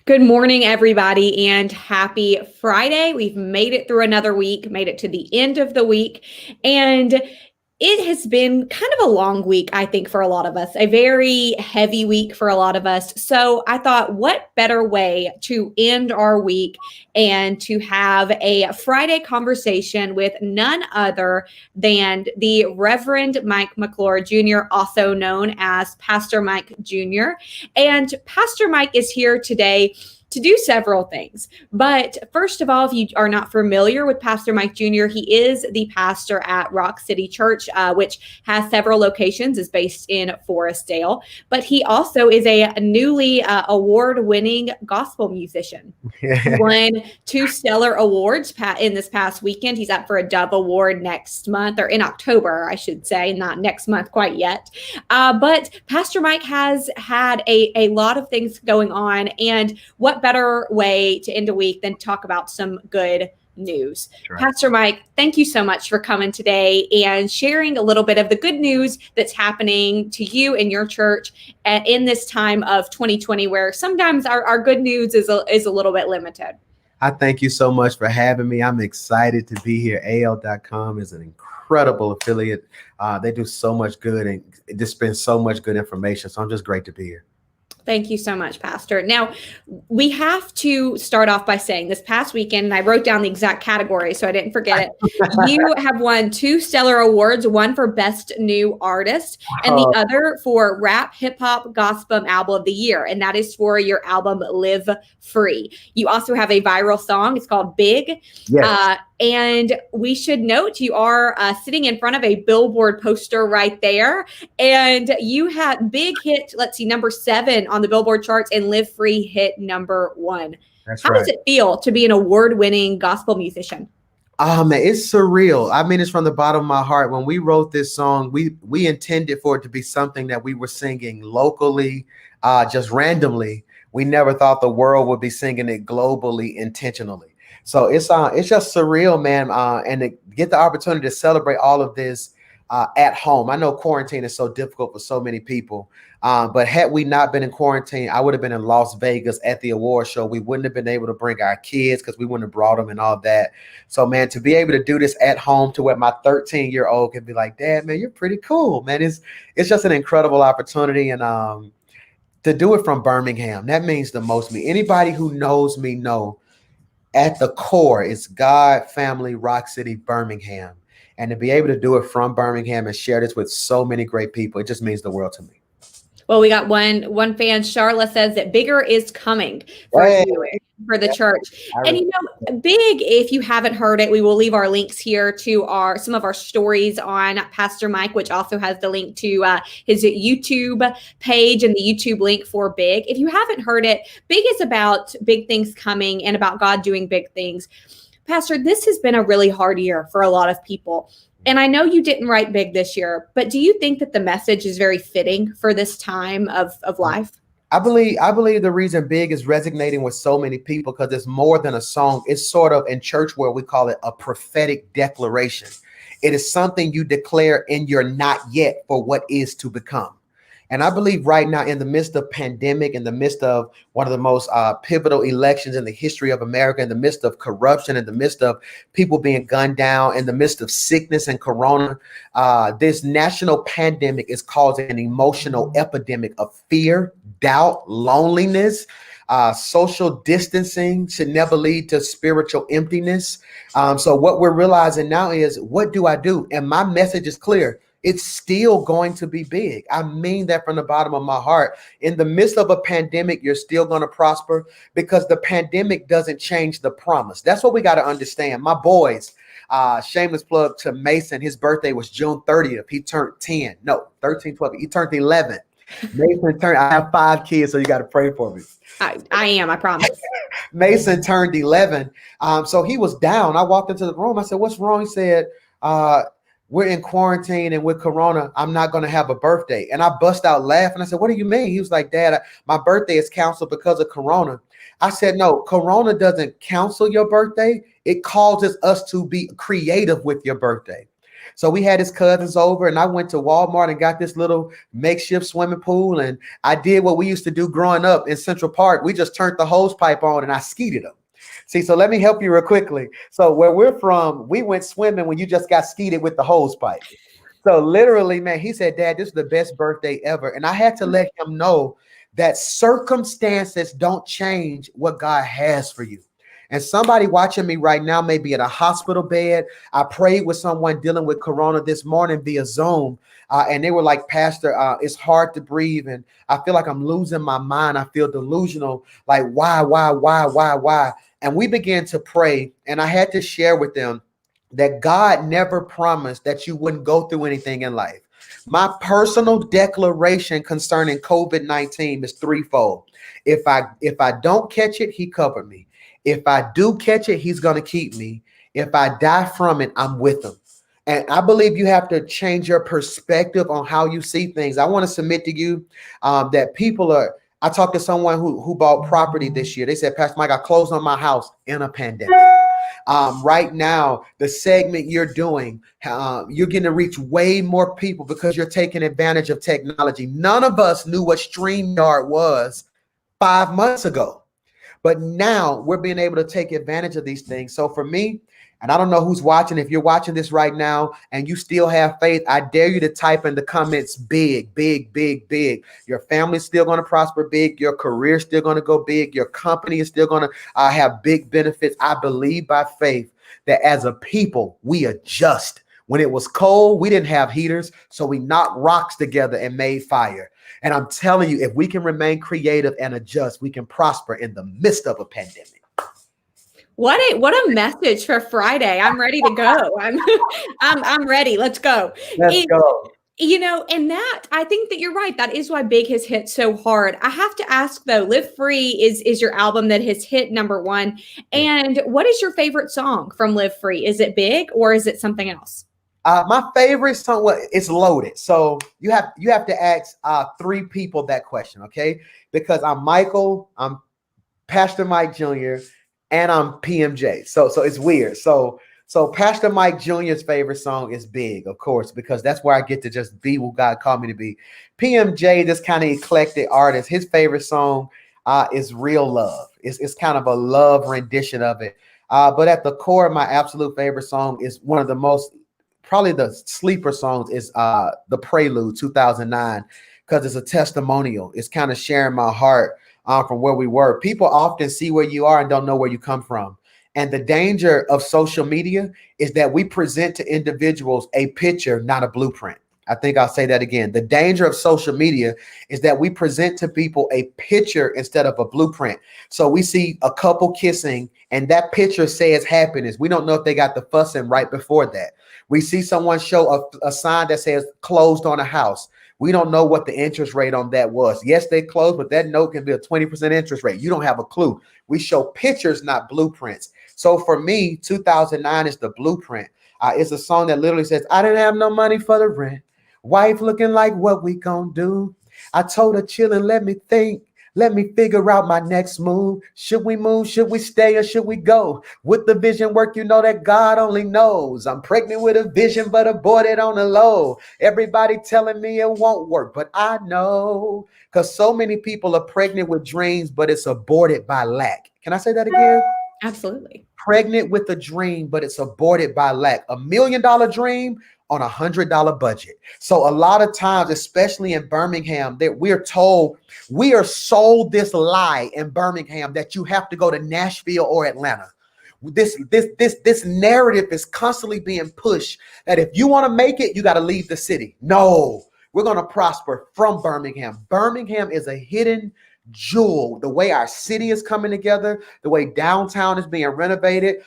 Good morning, everybody, and happy Friday. We've made it through another week, made it to the end of the week, and it has been kind of a long week, I think, for a lot of us, a very heavy week for a lot of us. So I thought, what better way to end our week and to have a Friday conversation with none other than the Reverend Mike McClure Jr., also known as Pastor Mike Jr. And Pastor Mike is here today to do several things. But first of all, if you are not familiar with Pastor Mike Jr., he is the pastor at Rock City Church, which has several locations, is based in Forestdale. But he also is a newly award-winning gospel musician. He won 2 stellar awards in this past weekend. He's up for a Dove Award next month, or in October, I should say, not next month quite yet. But Pastor Mike has had a lot of things going on, and what better way to end a week than talk about some good news. Right. Pastor Mike, thank you so much for coming today and sharing a little bit of the good news that's happening to you and your church in this time of 2020, where sometimes our good news is a little bit limited. I thank you so much for having me. I'm excited to be here. AL.com is an incredible affiliate. They do so much good and dispense so much good information. So I'm just great to be here. Thank you so much, Pastor. Now, we have to start off by saying this past weekend, and I wrote down the exact category so I didn't forget it. You have won 2 stellar awards, one for Best New Artist and the other for Rap Hip Hop Gospel Album of the Year. And that is for your album, Live Free. You also have a viral song. It's called Big. Yes. And we should note you are sitting in front of a billboard poster right there. And you had Big hit, let's see, number 7 on the Billboard charts, and Live Free hit number 1. That's How right. does it feel to be an award-winning gospel musician? Oh, man, it's surreal. I mean, it's from the bottom of my heart. When we wrote this song, we intended for it to be something that we were singing locally, just randomly. We never thought the world would be singing it globally, intentionally. So it's just surreal, man. And to get the opportunity to celebrate all of this at home. I know quarantine is so difficult for so many people. But had we not been in quarantine, I would have been in Las Vegas at the award show. We wouldn't have been able to bring our kids because we wouldn't have brought them and all that. So, man, to be able to do this at home to where my 13-year-old can be like, Dad, man, you're pretty cool, man. It's just an incredible opportunity. And to do it from Birmingham, that means the most to me. Anybody who knows me know at the core, it's God, family, Rock City, Birmingham. And to be able to do it from Birmingham and share this with so many great people, it just means the world to me. Well, we got one fan, Charla, says that bigger is coming for you, for the church. And you know, Big, if you haven't heard it, we will leave our links here to some of our stories on Pastor Mike, which also has the link to his YouTube page and the YouTube link for Big. If you haven't heard it, Big is about big things coming and about God doing big things. Pastor, this has been a really hard year for a lot of people. And I know you didn't write Big this year, but do you think that the message is very fitting for this time of life? I believe the reason Big is resonating with so many people because it's more than a song. It's sort of in church where we call it a prophetic declaration. It is something you declare in your not yet for what is to become. And I believe right now, in the midst of pandemic, in the midst of one of the most pivotal elections in the history of America, in the midst of corruption, in the midst of people being gunned down, in the midst of sickness and corona, this national pandemic is causing an emotional epidemic of fear, doubt, loneliness. Social distancing should never lead to spiritual emptiness. So what we're realizing now is, what do I do? And my message is clear. It's still going to be big. I mean that from the bottom of my heart. In the midst of a pandemic, you're still going to prosper because the pandemic doesn't change the promise. That's what we got to understand. My boys, shameless plug to Mason. His birthday was June 30th. He turned 10. No, 13, 12. He turned 11. Mason turned, I have 5 kids, so you got to pray for me. I promise. Mason turned 11. So he was down. I walked into the room. I said, what's wrong? He said, we're in quarantine and with corona, I'm not going to have a birthday. And I bust out laughing. I said, what do you mean? He was like, Dad, my birthday is canceled because of corona. I said, no, corona doesn't cancel your birthday. It causes us to be creative with your birthday. So we had his cousins over, and I went to Walmart and got this little makeshift swimming pool. And I did what we used to do growing up in Central Park. We just turned the hose pipe on and I skeeted them. See, so let me help you real quickly. So where we're from, we went swimming when you just got skeeted with the hose pipe. So literally, man, he said, Dad, this is the best birthday ever. And I had to let him know that circumstances don't change what God has for you. And somebody watching me right now may be in a hospital bed. I prayed with someone dealing with corona this morning via Zoom. And they were like, Pastor, it's hard to breathe. And I feel like I'm losing my mind. I feel delusional. Like, why? And we began to pray. And I had to share with them that God never promised that you wouldn't go through anything in life. My personal declaration concerning COVID-19 is threefold. If I don't catch it, he covered me. If I do catch it, he's going to keep me. If I die from it, I'm with him. And I believe you have to change your perspective on how you see things. I want to submit to you that people are, I talked to someone who bought property this year. They said, Pastor Mike, I closed on my house in a pandemic. Right now, the segment you're doing, you're going to reach way more people because you're taking advantage of technology. None of us knew what StreamYard was 5 months ago, but now we're being able to take advantage of these things. So for me, and I don't know who's watching, if you're watching this right now and you still have faith, I dare you to type in the comments, big, big, big, big. Your family's still going to prosper big. Your career's still going to go big. Your company is still going to have big benefits. I believe by faith that as a people, we adjust. When it was cold, we didn't have heaters, so we knocked rocks together and made fire. And I'm telling you, if we can remain creative and adjust, we can prosper in the midst of a pandemic. What a message for Friday. I'm ready to go. I'm ready. Let's go. Let's go. You know, and that, I think that you're right. That is why Big has hit so hard. I have to ask though, Live Free is your album that has hit #1. And what is your favorite song from Live Free? Is it Big or is it something else? My favorite song, well, it's loaded. So you have to ask 3 people that question, okay? Because I'm Michael, I'm Pastor Mike Jr., and I'm PMJ. So it's weird. So Pastor Mike Jr.'s favorite song is Big, of course, because that's where I get to just be who God called me to be. PMJ, this kind of eclectic artist, his favorite song is Real Love. It's kind of a love rendition of it. But at the core of my absolute favorite song is one of the most, probably the sleeper songs is The Prelude 2009, because it's a testimonial. It's kind of sharing my heart from where we were. People often see where you are and don't know where you come from. And the danger of social media is that we present to individuals a picture, not a blueprint. I think I'll say that again. The danger of social media is that we present to people a picture instead of a blueprint. So we see a couple kissing and that picture says happiness. We don't know if they got the fussing right before that. We see someone show a sign that says closed on a house. We don't know what the interest rate on that was. Yes, they closed, but that note can be a 20% interest rate. You don't have a clue. We show pictures, not blueprints. So for me, 2009 is the blueprint. It's a song that literally says, I didn't have no money for the rent. Wife looking like what we gonna do. I told her chill and let me think. Let me figure out my next move. Should we move? Should we stay or should we go? With the vision work, you know that God only knows. I'm pregnant with a vision, but aborted on the low. Everybody telling me it won't work, but I know. Because so many people are pregnant with dreams, but it's aborted by lack. Can I say that again? Absolutely. Pregnant with a dream, but it's aborted by lack. $1 million dream on $100 budget. So a lot of times, especially in Birmingham, that we're told, we are sold this lie in Birmingham that you have to go to Nashville or Atlanta. This narrative is constantly being pushed that if you want to make it, you got to leave the city. No, we're going to prosper from Birmingham. Birmingham is a hidden jewel. The way our city is coming together, the way downtown is being renovated.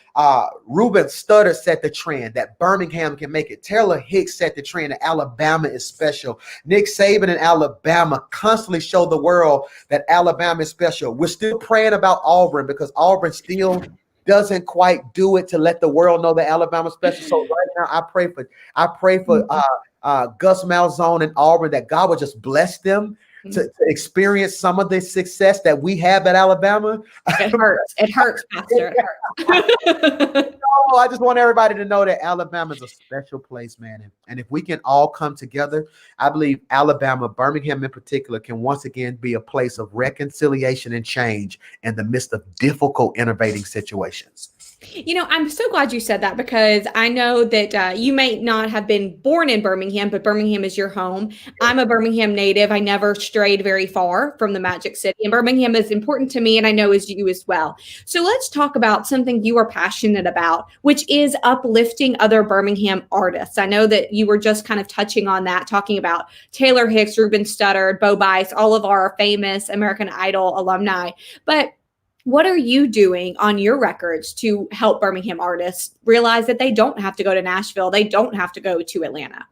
Ruben Studdard set the trend that Birmingham can make it. Taylor Hicks set the trend that Alabama is special. Nick Saban in Alabama constantly show the world that Alabama is special. We're still praying about Auburn because Auburn still doesn't quite do it to let the world know that Alabama is special. So right now I pray for Gus Malzahn and Auburn that God would just bless them, to experience some of the success that we have at Alabama. It hurts. It hurts, Pastor. It hurts. Oh, I just want everybody to know that Alabama is a special place, man. And if we can all come together, I believe Alabama, Birmingham in particular, can once again be a place of reconciliation and change in the midst of difficult, innovating situations. I'm so glad you said that because I know that you may not have been born in Birmingham, but Birmingham is your home. I'm a Birmingham native. I never strayed very far from the Magic City, and Birmingham is important to me, and I know is you as well. So let's talk about something you are passionate about, which is uplifting other Birmingham artists. I know that you were just kind of touching on that, talking about Taylor Hicks, Ruben Studdard, Bo Bice, all of our famous American Idol alumni. But what are you doing on your records to help Birmingham artists realize that they don't have to go to Nashville? They don't have to go to Atlanta.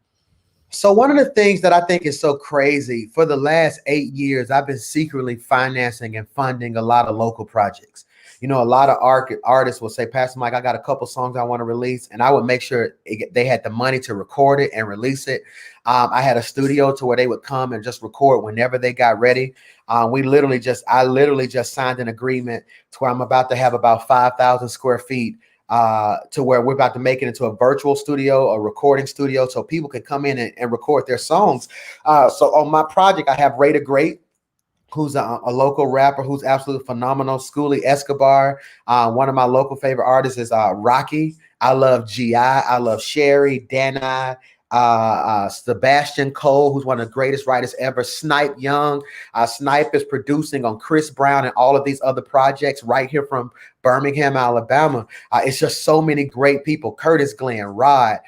So one of the things that I think is so crazy, for the last 8 years, I've been secretly financing and funding a lot of local projects. A lot of artists will say, Pastor Mike, I got a couple songs I want to release. And I would make sure they had the money to record it and release it. I had a studio to where they would come and just record whenever they got ready. I literally just signed an agreement to where I'm about to have about 5,000 square feet to where we're about to make it into a virtual studio, a recording studio, so people can come in and record their songs. So on my project, I have Ray the Great, who's a local rapper who's absolutely phenomenal. Schoolie Escobar. One of my local favorite artists is Rocky. I love G.I. I love Sherry, Danai, Sebastian Cole, who's one of the greatest writers ever. Snipe Young. Snipe is producing on Chris Brown and all of these other projects right here from Birmingham, Alabama. It's just so many great people. Curtis Glenn, Rod,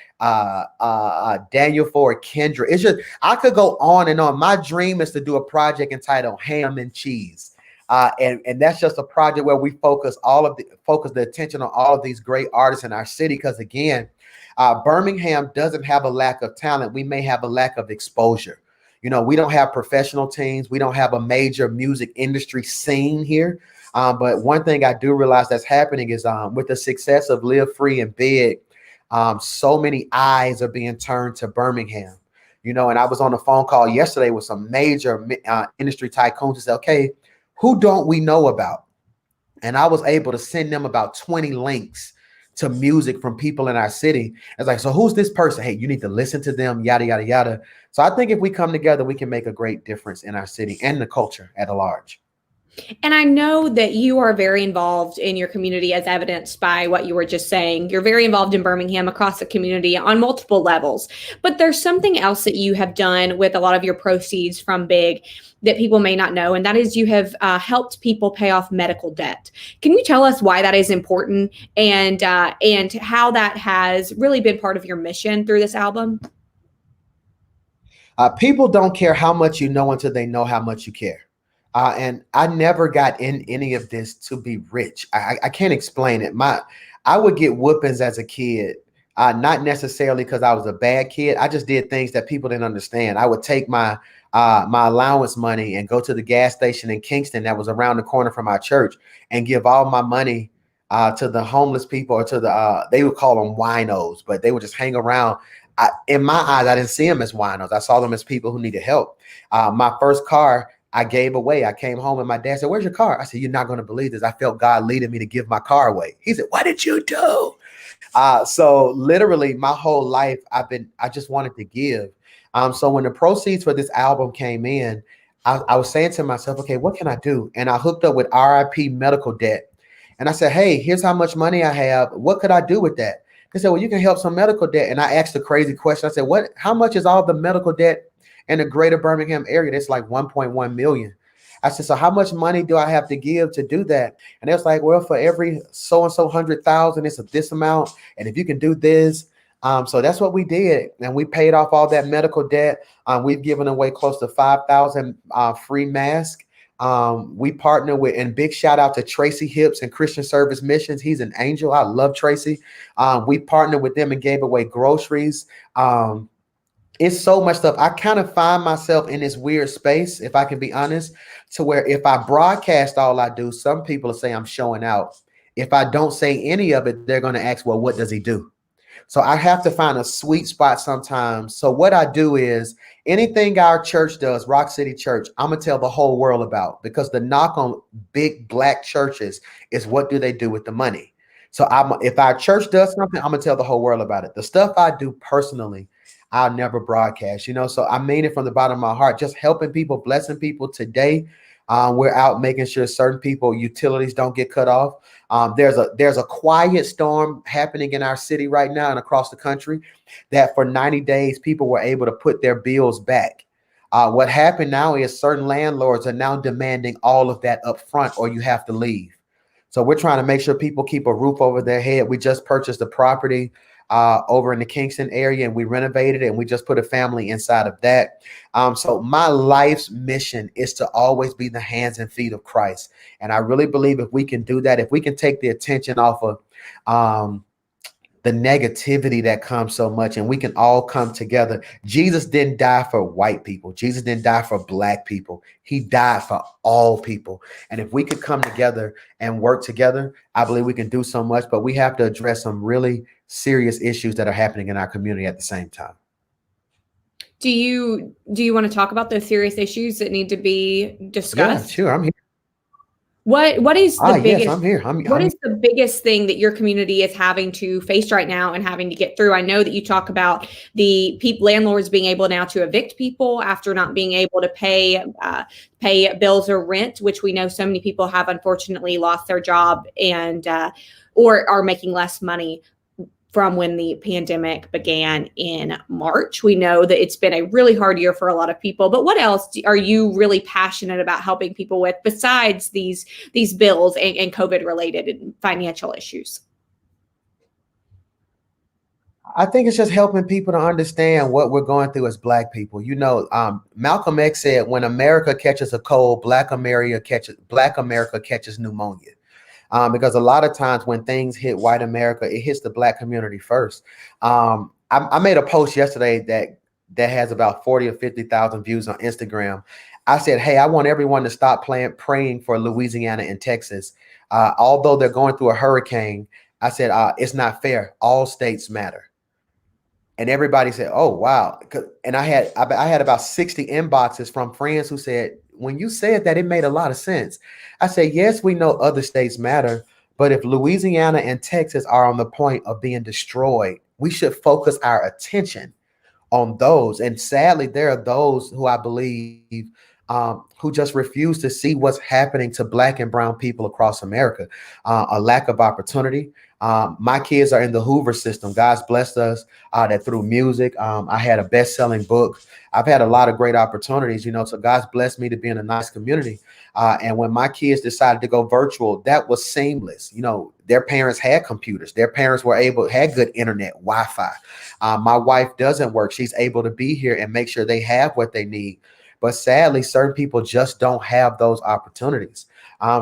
Daniel Ford, Kendra. It's just, I could go on and on. My dream is to do a project entitled Ham and Cheese. And that's just a project where we focus the attention on all of these great artists in our city. Because again, Birmingham doesn't have a lack of talent. We may have a lack of exposure. We don't have professional teams. We don't have a major music industry scene here. But one thing I do realize that's happening is with the success of Live Free and Big, so many eyes are being turned to Birmingham. And I was on a phone call yesterday with some major industry tycoons to say, okay, who don't we know about? And I was able to send them about 20 links to music from people in our city. It's like, so who's this person? Hey, you need to listen to them, yada, yada, yada. So I think if we come together, we can make a great difference in our city and the culture at large. And I know that you are very involved in your community, as evidenced by what you were just saying. You're very involved in Birmingham, across the community on multiple levels. But there's something else that you have done with a lot of your proceeds from Big that people may not know, and that is you have helped people pay off medical debt. Can you tell us why that is important and how that has really been part of your mission through this album? People don't care how much you know until they know how much you care. And I never got in any of this to be rich. I can't explain it. I would get whoopings as a kid, not necessarily because I was a bad kid. I just did things that people didn't understand. I would take my allowance money and go to the gas station in Kingston that was around the corner from our church and give all my money to the homeless people, or to they would call them winos, but they would just hang around. In my eyes, I didn't see them as winos. I saw them as people who needed help. My first car, I gave away. I came home and my dad said, "Where's your car?" I said, "You're not going to believe this. I felt God leading me to give my car away." He said, "What did you do?" So literally my whole life, I just wanted to give. So when the proceeds for this album came in, I was saying to myself, okay, what can I do? And I hooked up with RIP Medical Debt. And I said, hey, here's how much money I have. What could I do with that? They said, well, you can help some medical debt. And I asked a crazy question. I said, how much is all the medical debt in the greater Birmingham area? That's like 1.1 million. I said, so how much money do I have to give to do that? And it was like, well, for every so-and-so 100,000, it's this amount. And if you can do this. So that's what we did. And we paid off all that medical debt. We've given away close to 5,000 free masks. We partner with, and big shout out to Tracy Hips and Christian Service Missions. He's an angel. I love Tracy. We partnered with them and gave away groceries. It's so much stuff. I kind of find myself in this weird space, if I can be honest, to where if I broadcast all I do, some people say I'm showing out. If I don't say any of it, they're going to ask, well, what does he do? So I have to find a sweet spot sometimes. So what I do is anything our church does, Rock City Church, I'm gonna tell the whole world about, because the knock on big black churches is what do they do with the money? So if our church does something, I'm gonna tell the whole world about it. The stuff I do personally, I'll never broadcast, so I mean it from the bottom of my heart, just helping people, blessing people today. We're out making sure certain people utilities don't get cut off. There's a quiet storm happening in our city right now and across the country, that for 90 days people were able to put their bills back. What happened now is certain landlords are now demanding all of that up front, or you have to leave. So we're trying to make sure people keep a roof over their head. We just purchased a property over in the Kingston area, and we renovated it, and we just put a family inside of that. So my life's mission is to always be the hands and feet of Christ. And I really believe if we can do that, if we can take the attention off of the negativity that comes so much, and we can all come together. Jesus didn't die for white people. Jesus didn't die for black people. He died for all people. And if we could come together and work together, I believe we can do so much, but we have to address some really serious issues that are happening in our community at the same time. Do you want to talk about those serious issues that need to be discussed? Yeah, sure. I'm here. What is the biggest? Yes, I'm here. What is the biggest thing that your community is having to face right now and having to get through? I know that you talk about the landlords being able now to evict people after not being able to pay bills or rent, which we know so many people have unfortunately lost their job and or are making less money from when the pandemic began in March. We know that it's been a really hard year for a lot of people, but what else are you really passionate about helping people with besides these bills and COVID related and financial issues? I think it's just helping people to understand what we're going through as Black people. Malcolm X said, when America catches a cold, Black America catches pneumonia. Because a lot of times when things hit white America, it hits the Black community first. I made a post yesterday that has about 40 or 50,000 views on Instagram. I said, hey, I want everyone to stop praying for Louisiana and Texas. Although they're going through a hurricane, I said, it's not fair. All states matter. And everybody said, oh, wow. And I had about 60 inboxes from friends who said, when you said that, it made a lot of sense. I said, yes, we know other states matter, but if Louisiana and Texas are on the point of being destroyed, we should focus our attention on those. And sadly, there are those who I believe who just refuse to see what's happening to Black and brown people across America. A lack of opportunity. My kids are in the Hoover system. God's blessed us that through music. I had a best-selling book. I've had a lot of great opportunities, so God's blessed me to be in a nice community. And when my kids decided to go virtual, that was seamless. Their parents had computers. Their parents had good internet, Wi-Fi. My wife doesn't work. She's able to be here and make sure they have what they need. But sadly, certain people just don't have those opportunities.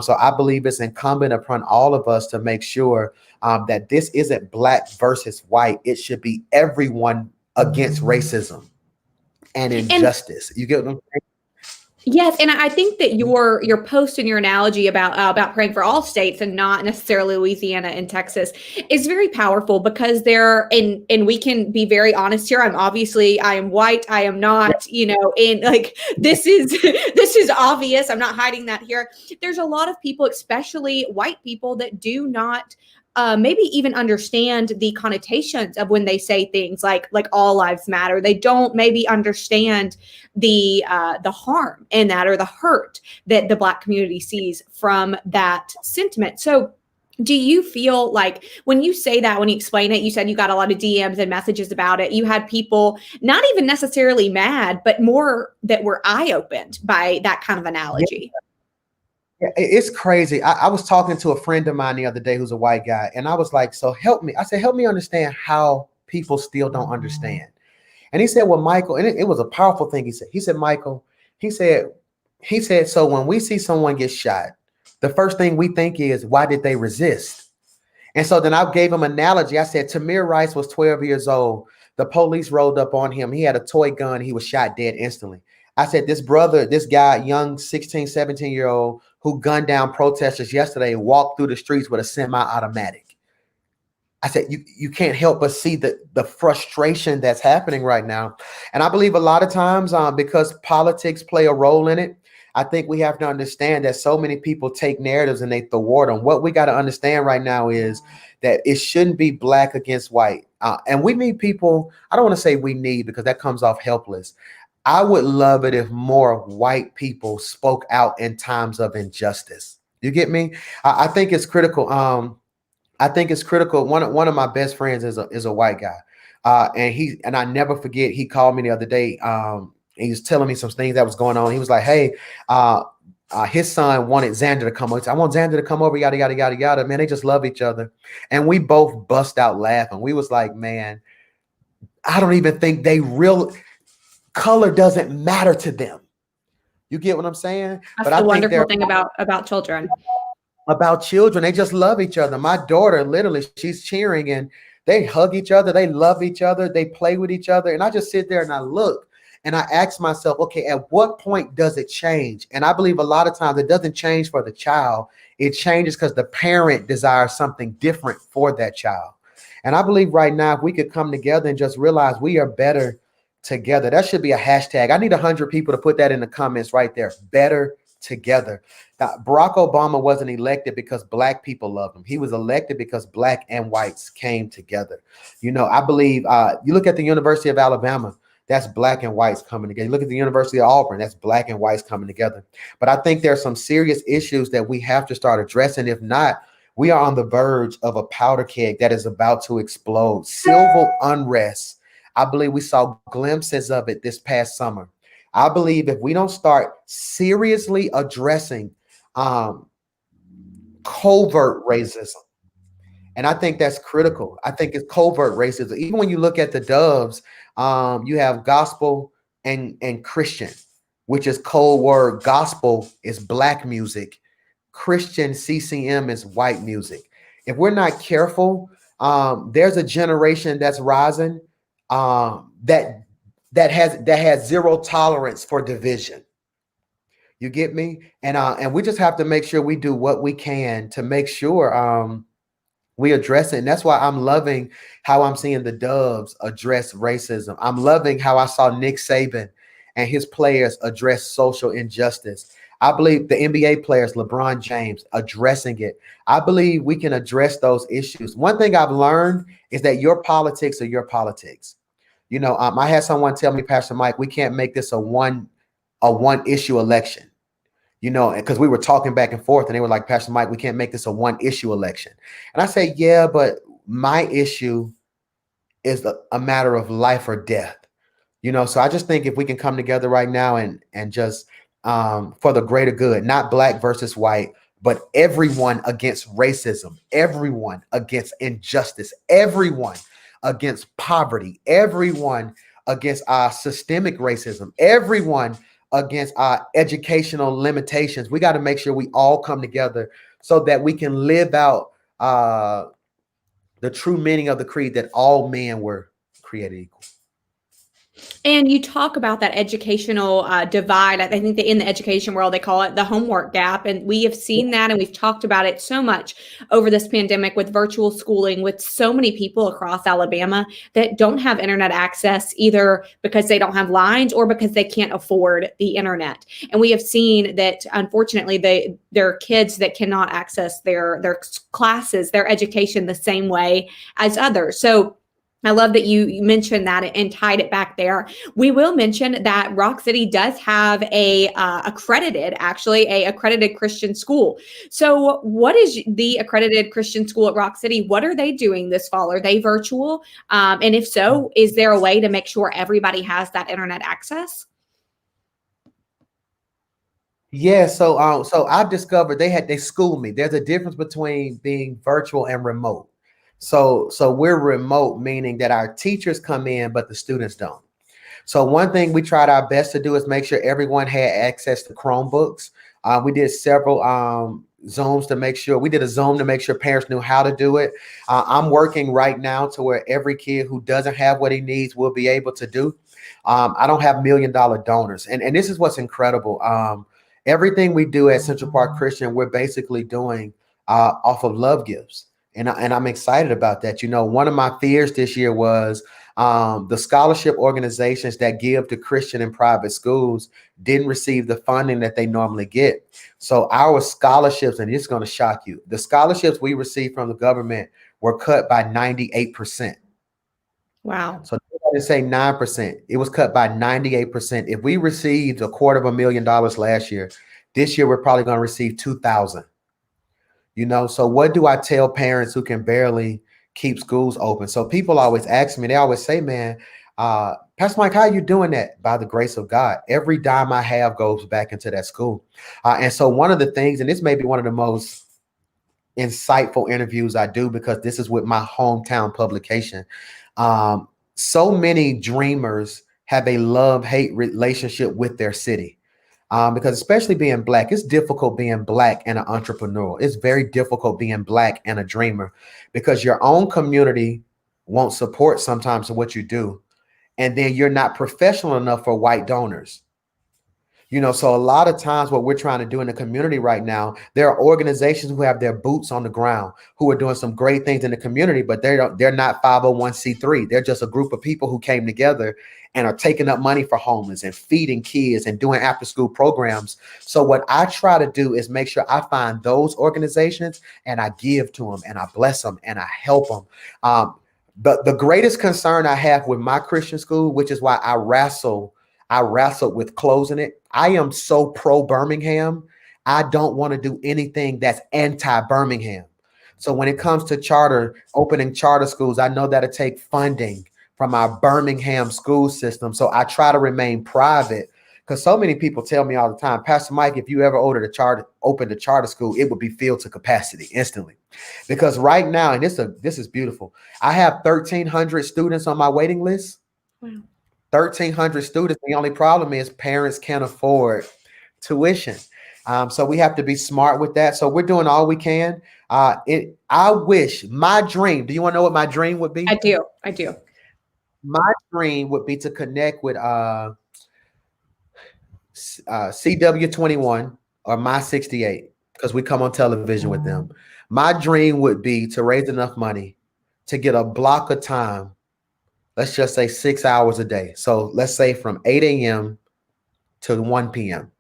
So I believe it's incumbent upon all of us to make sure that this isn't Black versus white. It should be everyone against racism and injustice. You get what I'm saying? Yes, and I think that your post and your analogy about praying for all states and not necessarily Louisiana and Texas is very powerful, because and we can be very honest here. I am white. I am not, and like this is obvious. I'm not hiding that here. There's a lot of people, especially white people, that do not maybe even understand the connotations of when they say things like all lives matter. They don't maybe understand the harm in that, or the hurt that the Black community sees from that sentiment. So do you feel like when you say that, when you explain it, you said you got a lot of DMs and messages about it. You had people not even necessarily mad, but more that were eye-opened by that kind of analogy. Yeah. It's crazy. I was talking to a friend of mine the other day who's a white guy, and I was like, so help me. I said, help me understand how people still don't understand. And he said, well, Michael, and it was a powerful thing. He said, Michael, he said, so when we see someone get shot, the first thing we think is, why did they resist? And so then I gave him an analogy. I said, Tamir Rice was 12 years old. The police rolled up on him. He had a toy gun. He was shot dead instantly. I said, this guy, young 16, 17-year-old who gunned down protesters yesterday, walked through the streets with a semi-automatic. I said, you can't help but see the frustration that's happening right now. And I believe a lot of times, because politics play a role in it, I think we have to understand that so many people take narratives and they thwart them. What we got to understand right now is that it shouldn't be black against white. And we need people, I don't want to say we need because that comes off helpless. I would love it if more white people spoke out in times of injustice. You get me? I think it's critical. I think it's critical. One of my best friends is a white guy, and I never forget. He called me the other day. He was telling me some things that was going on. He was like, "Hey, his son wanted Xander to come over. He said, I want Xander to come over. Yada yada yada yada. Man, they just love each other." And we both bust out laughing. We was like, "Man, I don't even think they real color doesn't matter to them." You get what I'm saying? That's But I the think wonderful they're thing about children. about children. They just love each other. My daughter, literally, she's cheering and they hug each other. They love each other. They play with each other. And I just sit there and I look and I ask myself, okay, at what point does it change? And I believe a lot of times it doesn't change for the child. It changes because the parent desires something different for that child. And I believe right now, if we could come together and just realize we are better together, that should be a hashtag. I need 100 people to put that in the comments right there. Better together. Barack Obama wasn't elected because black people loved him. He was elected because black and whites came together. I believe you look at the University of Alabama, that's black and whites coming together. You look at the University of Auburn, that's black and whites coming together. But I think there's some serious issues that we have to start addressing. If not, we are on the verge of a powder keg that is about to explode. Civil unrest. I believe we saw glimpses of it this past summer. I believe if we don't start seriously addressing covert racism, and I think that's critical. I think it's covert racism. Even when you look at the Doves, you have gospel and Christian, which is code word. Gospel is black music. Christian CCM is white music. If we're not careful, there's a generation that's rising that has zero tolerance for division. You get me? And we just have to make sure we do what we can to make sure we address it. And that's why I'm loving how I'm seeing the Doves address racism. I'm loving how I saw Nick Saban and his players address social injustice. I believe the NBA players, LeBron James, addressing it. I believe we can address those issues. One thing I've learned is that your politics are your politics. I had someone tell me, Pastor Mike, we can't make this a one issue election. Because we were talking back and forth and they were like, Pastor Mike, we can't make this a one issue election. And I say, yeah, but my issue is a matter of life or death. So I just think if we can come together right now and just for the greater good, not black versus white, but everyone against racism, everyone against injustice, everyone against poverty, everyone against systemic racism, everyone against our educational limitations. We got to make sure we all come together so that we can live out the true meaning of the creed that all men were created equal. And you talk about that educational divide. I think that in the education world, they call it the homework gap. And we have seen that and we've talked about it so much over this pandemic with virtual schooling, with so many people across Alabama that don't have internet access, either because they don't have lines or because they can't afford the internet. And we have seen that, unfortunately, there are kids that cannot access their classes, their education the same way as others. So I love that you mentioned that and tied it back there. We will mention that Rock City does have a accredited Christian school. So what is the accredited Christian school at Rock City? What are they doing this fall? Are they virtual? And if so, is there a way to make sure everybody has that internet access? Yeah, so I've discovered they schooled me. There's a difference between being virtual and remote. So we're remote, meaning that our teachers come in, but the students don't. So one thing we tried our best to do is make sure everyone had access to Chromebooks. We did several Zooms to make sure, we did a Zoom to make sure parents knew how to do it. I'm working right now to where every kid who doesn't have what he needs will be able to do. I don't have $1 million donors. And this is what's incredible. Everything we do at Central Park Christian, we're basically doing off of love gifts. And I'm excited about that. One of my fears this year was the scholarship organizations that give to Christian and private schools didn't receive the funding that they normally get. So our scholarships, and it's going to shock you, the scholarships we received from the government were cut by 98%. Wow. So they say 9%. It was cut by 98%. If we received $250,000 last year, this year we're probably going to receive 2,000. So what do I tell parents who can barely keep schools open? So people always ask me, they always say, man, Pastor Mike, how are you doing that? By the grace of God. Every dime I have goes back into that school. And so one of the things, and this may be one of the most insightful interviews I do, because this is with my hometown publication. So many dreamers have a love-hate relationship with their city. Because especially being Black, it's difficult being Black and an entrepreneur. It's very difficult being Black and a dreamer, because your own community won't support sometimes what you do. And then you're not professional enough for white donors. So a lot of times what we're trying to do in the community right now, there are organizations who have their boots on the ground, who are doing some great things in the community, but they're not 501c3. They're just a group of people who came together and are taking up money for homeless and feeding kids and doing after school programs. So what I try to do is make sure I find those organizations and I give to them and I bless them and I help them. The greatest concern I have with my Christian school, which is why I wrestled with closing it. I am so pro Birmingham. I don't want to do anything that's anti Birmingham. So when it comes to opening charter schools, I know that'll take funding from our Birmingham school system. So I try to remain private, because so many people tell me all the time, Pastor Mike, if you ever opened a charter school, it would be filled to capacity instantly. Because right now, and this is beautiful, I have 1,300 students on my waiting list. Wow. 1,300 students. The only problem is parents can't afford tuition. So we have to be smart with that. So we're doing all we can. I wish, my dream, do you want to know what my dream would be? I do. My dream would be to connect with CW21 or My 68, because we come on television with them. My dream would be to raise enough money to get a block of time. Let's just say 6 hours a day. So let's say from 8 a.m. to 1 p.m.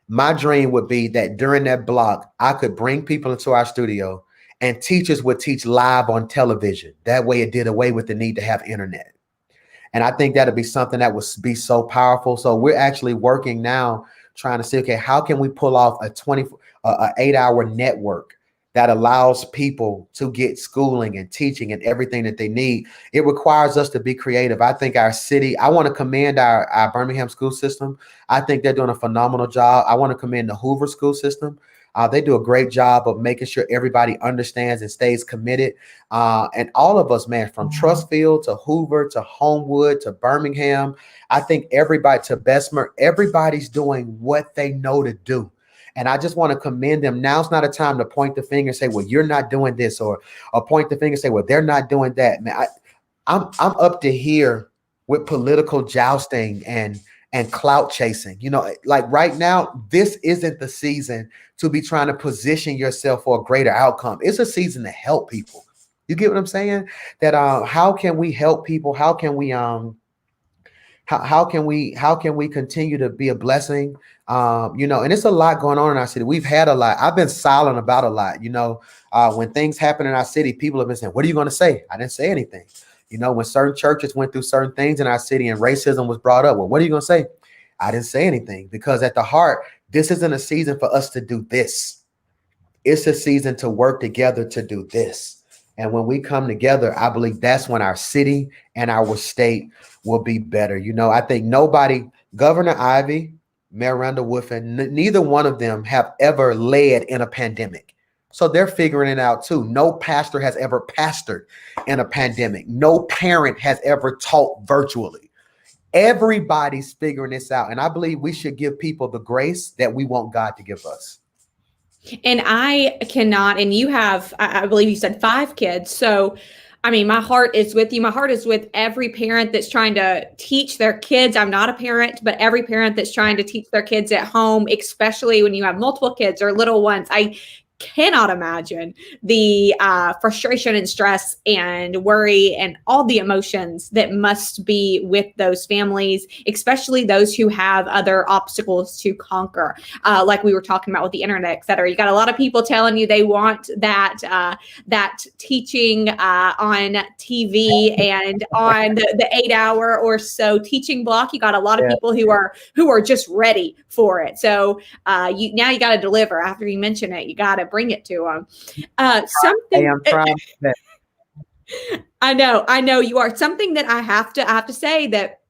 My dream would be that during that block, I could bring people into our studio and teachers would teach live on television. That way it did away with the need to have internet. And I think that'd be something that would be so powerful. So we're actually working now trying to say, okay, how can we pull off a 8-hour network that allows people to get schooling and teaching and everything that they need? It requires us to be creative. I think our city, I want to commend our Birmingham school system. I think they're doing a phenomenal job. I want to commend the Hoover school system. They do a great job of making sure everybody understands and stays committed. And all of us, man, from Trustfield to Hoover to Homewood to Birmingham, I think everybody to Bessemer, everybody's doing what they know to do. And I just want to commend them. Now's not a time to point the finger and say, well, you're not doing this, or point the finger and say, well, they're not doing that. Man, I'm up to here with political jousting and clout chasing. Like right now, this isn't the season to be trying to position yourself for a greater outcome. It's a season to help people. You get what I'm saying? That how can we help people? How can we how can we continue to be a blessing? And it's a lot going on in our city. We've had a lot. I've been silent about a lot. When things happen in our city, people have been saying, what are you going to say? I didn't say anything. When certain churches went through certain things in our city and racism was brought up, well, what are you going to say? I didn't say anything, because at the heart, this isn't a season for us to do this. It's a season to work together to do this. And when we come together, I believe that's when our city and our state will be better. I think Governor Ivey, Mayor Randall Woodfin, neither one of them have ever led in a pandemic. So they're figuring it out too. No pastor has ever pastored in a pandemic. No parent has ever taught virtually. Everybody's figuring this out. And I believe we should give people the grace that we want God to give us. And I cannot, and you have, I believe you said 5 kids. So, I mean, my heart is with you. My heart is with every parent that's trying to teach their kids. I'm not a parent, but every parent that's trying to teach their kids at home, especially when you have multiple kids or little ones. I cannot imagine the frustration and stress and worry and all the emotions that must be with those families, especially those who have other obstacles to conquer, like we were talking about with the internet, et cetera. You got a lot of people telling you they want that teaching on TV and on the 8 hour or so teaching block. You got a lot of people who are just ready for it. So you got to deliver after you mention it. You got to bring it to them. Something. I'm trying. I know you are. Something that I have to say that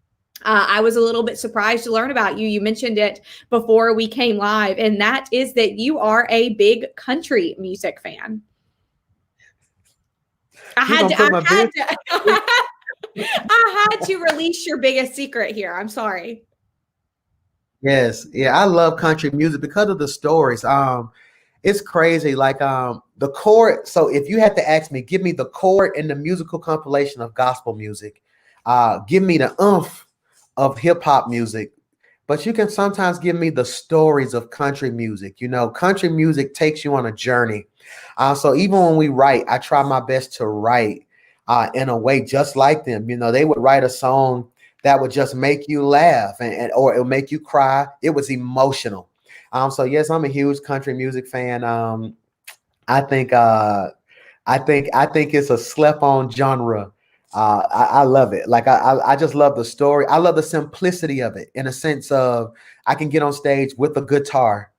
I was a little bit surprised to learn about you. You mentioned it before we came live, and that is that you are a big country music fan. I had to release your biggest secret here. I'm sorry. Yes. Yeah. I love country music because of the stories. It's crazy. Like the chord. So if you had to ask me, give me the chord and the musical compilation of gospel music. Give me the oomph of hip hop music. But you can sometimes give me the stories of country music. You know, country music takes you on a journey. So even when we write, I try my best to write in a way just like them. You know, they would write a song that would just make you laugh or it would make you cry. It was emotional. So yes, I'm a huge country music fan. I think it's a slept-on genre. I love it. Like I just love the story. I love the simplicity of it in a sense of I can get on stage with a guitar,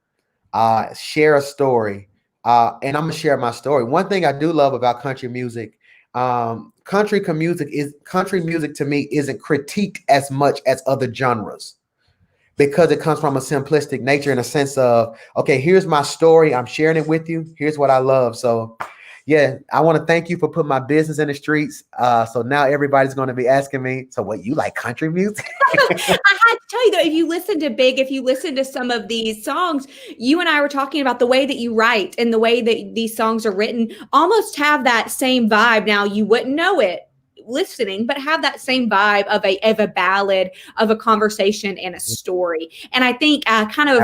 share a story, and I'm gonna share my story. One thing I do love about country music, country music to me isn't critiqued as much as other genres because it comes from a simplistic nature in a sense of, okay, here's my story. I'm sharing it with you. Here's what I love. So yeah, I want to thank you for putting my business in the streets. So now everybody's going to be asking me, so what, you like country music? I had to tell you though, if you listen to some of these songs, you and I were talking about the way that you write and the way that these songs are written almost have that same vibe. Now you wouldn't know it listening, but have that same vibe of a ballad, of a conversation and a story. And I think kind of,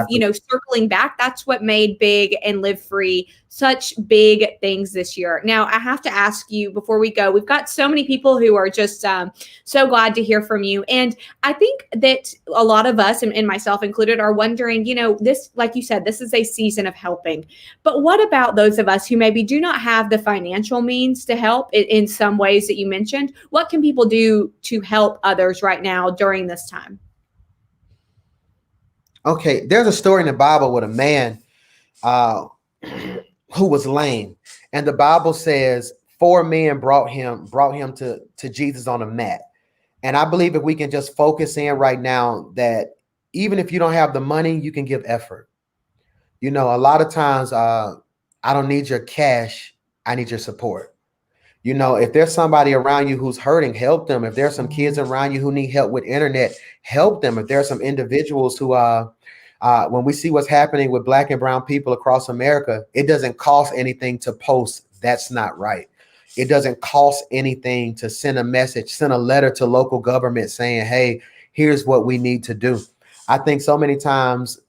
circling back, that's what made Big and Live Free such big things this year. Now, I have to ask you before we go, we've got so many people who are just so glad to hear from you. And I think that a lot of us, and myself included, are wondering, this, like you said, this is a season of helping. But what about those of us who maybe do not have the financial means to help in some ways that you mentioned? What can people do to help others right now during this time? Okay, there's a story in the Bible with a man who was lame, and the Bible says 4 men brought him to Jesus on a mat. And I believe if we can just focus in right now that even if you don't have the money, you can give effort. A lot of times I don't need your cash, I need your support. If there's somebody around you who's hurting, help them. If there's some kids around you who need help with internet, help them. If there are some individuals who when we see what's happening with Black and brown people across America, it doesn't cost anything to post. That's not right. It doesn't cost anything to send a message, send a letter to local government saying, hey, here's what we need to do. I think so many times,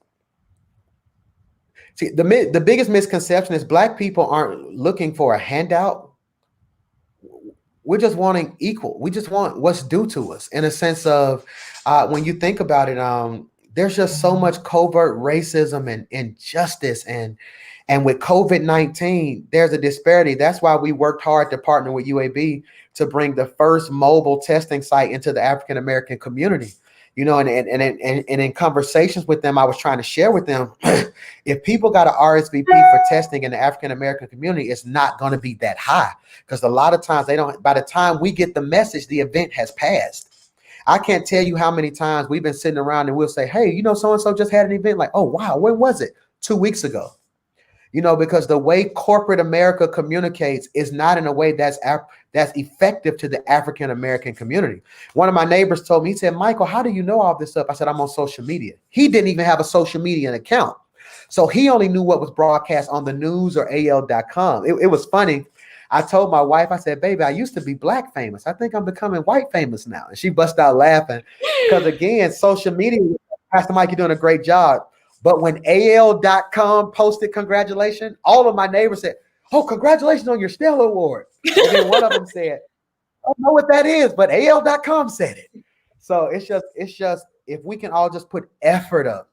see, the biggest misconception is Black people aren't looking for a handout. We're just wanting equal. We just want what's due to us in a sense of when you think about it, there's just so much covert racism and injustice. And with COVID-19, there's a disparity. That's why we worked hard to partner with UAB to bring the first mobile testing site into the African-American community. And in conversations with them, I was trying to share with them, if people got an RSVP for testing in the African-American community, it's not going to be that high because a lot of times by the time we get the message, the event has passed. I can't tell you how many times we've been sitting around and we'll say, hey, so-and-so just had an event. Like, oh, wow, when was it? 2 weeks ago. Because the way corporate America communicates is not in a way that's effective to the African-American community. One of my neighbors told me, he said, Michael, how do you know all this stuff? I said, I'm on social media. He didn't even have a social media account. So he only knew what was broadcast on the news or AL.com. It was funny. I told my wife, I said, baby, I used to be Black famous. I think I'm becoming white famous now. And she bust out laughing because, again, social media, Pastor Mike, you're doing a great job. But when AL.com posted congratulations, all of my neighbors said, "Oh, congratulations on your Stellar Award." And then one of them said, "I don't know what that is, but AL.com said it." So it's just if we can all just put effort up.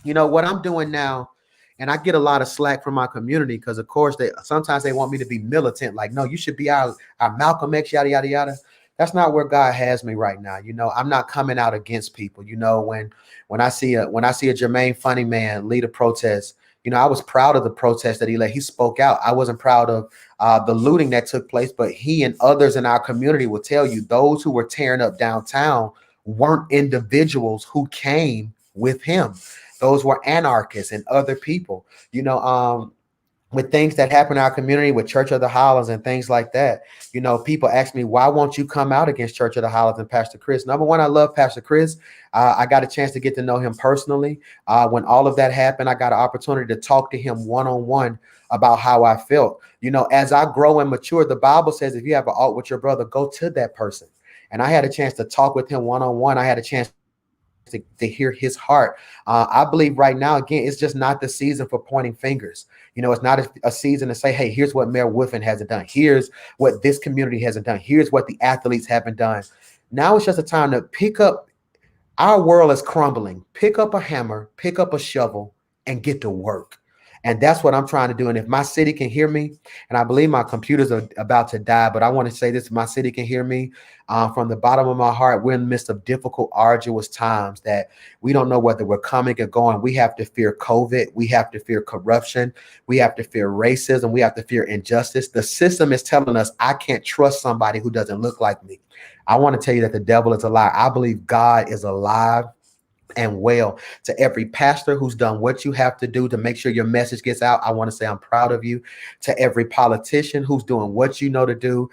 What I'm doing now, and I get a lot of slack from my community because, of course, they sometimes they want me to be militant, like, no, you should be our Malcolm X, yada yada yada. That's not where God has me right now. I'm not coming out against people. When I see a Jermaine Funny Man lead a protest, I was proud of the protest that he led. He spoke out. I wasn't proud of the looting that took place, but he and others in our community will tell you those who were tearing up downtown weren't individuals who came with him. Those were anarchists and other people, with things that happen in our community with Church of the Highlands and things like that. People ask me, why won't you come out against Church of the Highlands and Pastor Chris? Number one, I love Pastor Chris. I got a chance to get to know him personally. When all of that happened, I got an opportunity to talk to him one-on-one about how I felt. As I grow and mature, the Bible says if you have an alt with your brother, go to that person. And I had a chance to talk with him one-on-one. I had a chance to hear his heart. I believe right now, again, it's just not the season for pointing fingers. It's not a season to say, hey, here's what Mayor Wolfen hasn't done. Here's what this community hasn't done. Here's what the athletes haven't done. Now it's just a time to pick up. Our world is crumbling. Pick up a hammer, pick up a shovel, and get to work. And that's what I'm trying to do. And if my city can hear me, and I believe my computers are about to die, but I want to say this, if my city can hear me, from the bottom of my heart, we're in the midst of difficult, arduous times that we don't know whether we're coming or going. We have to fear COVID. We have to fear corruption. We have to fear racism. We have to fear injustice. The system is telling us I can't trust somebody who doesn't look like me. I want to tell you that the devil is a liar. I believe God is alive and well. To every pastor who's done what you have to do to make sure your message gets out, I want to say I'm proud of you. To every politician who's doing what you know to do,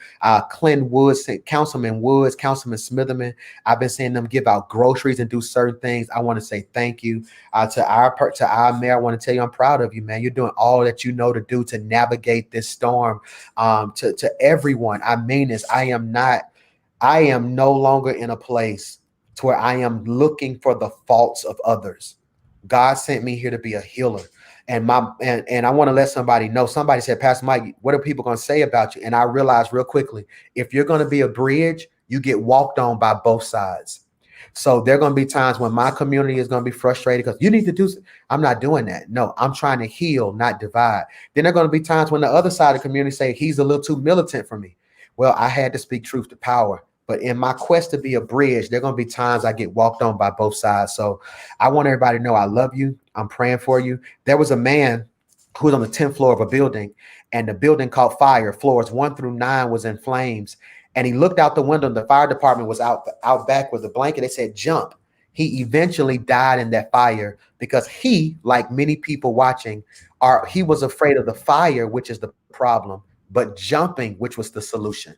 Clint Woods, Councilman Woods, Councilman Smitherman, I've been seeing them give out groceries and do certain things. I want to say thank you. To our mayor, I want to tell you I'm proud of you, man. You're doing all that you know to do to navigate this storm. To everyone, I mean this. I am no longer in a place to where I am looking for the faults of others. God sent me here to be a healer. And I want to let somebody know. Somebody said, Pastor Mike, what are people going to say about you? And I realized real quickly, if you're going to be a bridge, you get walked on by both sides. So there are going to be times when my community is going to be frustrated because you need to do. I'm not doing that. No, I'm trying to heal, not divide. Then there are going to be times when the other side of the community say he's a little too militant for me. Well, I had to speak truth to power. But in my quest to be a bridge, there are going to be times I get walked on by both sides. So I want everybody to know I love you. I'm praying for you. There was a man who was on the 10th floor of a building, and the building caught fire. Floors 1 through 9 was in flames. And he looked out the window, and the fire department was out back with a blanket. They said, jump. He eventually died in that fire because he, like many people watching, he was afraid of the fire, which is the problem, but jumping, which was the solution.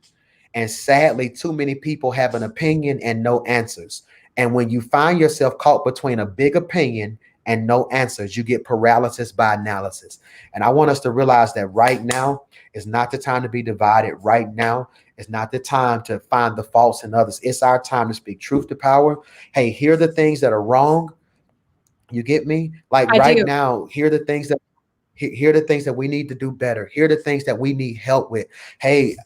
And sadly, too many people have an opinion and no answers. And when you find yourself caught between a big opinion and no answers, you get paralysis by analysis. And I want us to realize that right now is not the time to be divided. Right now is not the time to find the faults in others. It's our time to speak truth to power. Hey, here are the things that are wrong. You get me? Like right now, here are the things that we need to do better. Here are the things that we need help with. Hey,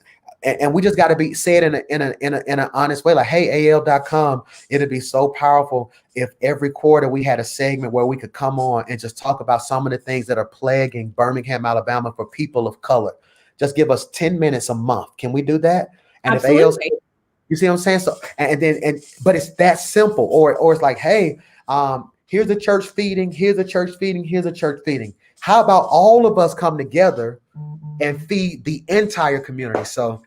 and we just got to be said in an honest way, like, hey, AL.com, it'd be so powerful if every quarter we had a segment where we could come on and just talk about some of the things that are plaguing Birmingham, Alabama for people of color. Just give us 10 minutes a month. Can we do that? And Absolutely. if AL, you see what I'm saying? So but it's that simple. Or it's like, hey, here's a church feeding, here's a church feeding, here's a church feeding. How about all of us come together and feed the entire community? So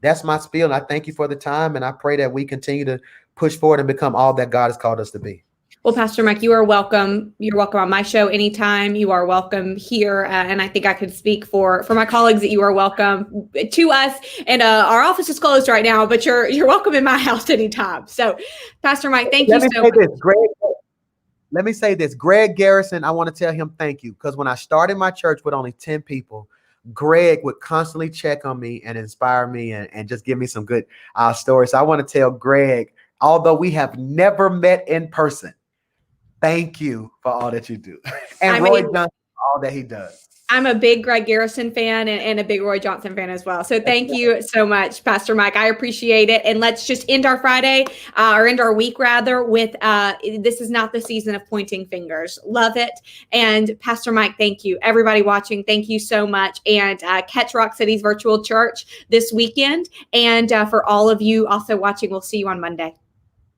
that's my spiel. And I thank you for the time. And I pray that we continue to push forward and become all that God has called us to be. Well, Pastor Mike, you are welcome. You're welcome on my show anytime. You are welcome here. And I think I could speak for my colleagues that you are welcome to us. And our office is closed right now, but you're welcome in my house anytime. So, Pastor Mike, thank you so much. Let me say this. Greg Garrison, I want to tell him thank you. Because when I started my church with only 10 people, Greg would constantly check on me and inspire me and just give me some good stories. So I want to tell Greg, although we have never met in person, Thank you for all that you do. And I Roy mean, Johnson, for all that he does. I'm a big Greg Garrison fan and a big Roy Johnson fan as well. So thank you so much, Pastor Mike. I appreciate it. And let's just end our Friday or end our week rather with this is not the season of pointing fingers. Love it. And Pastor Mike, thank you. Everybody watching, thank you so much. And catch Rock City's virtual church this weekend. And for all of you also watching, we'll see you on Monday.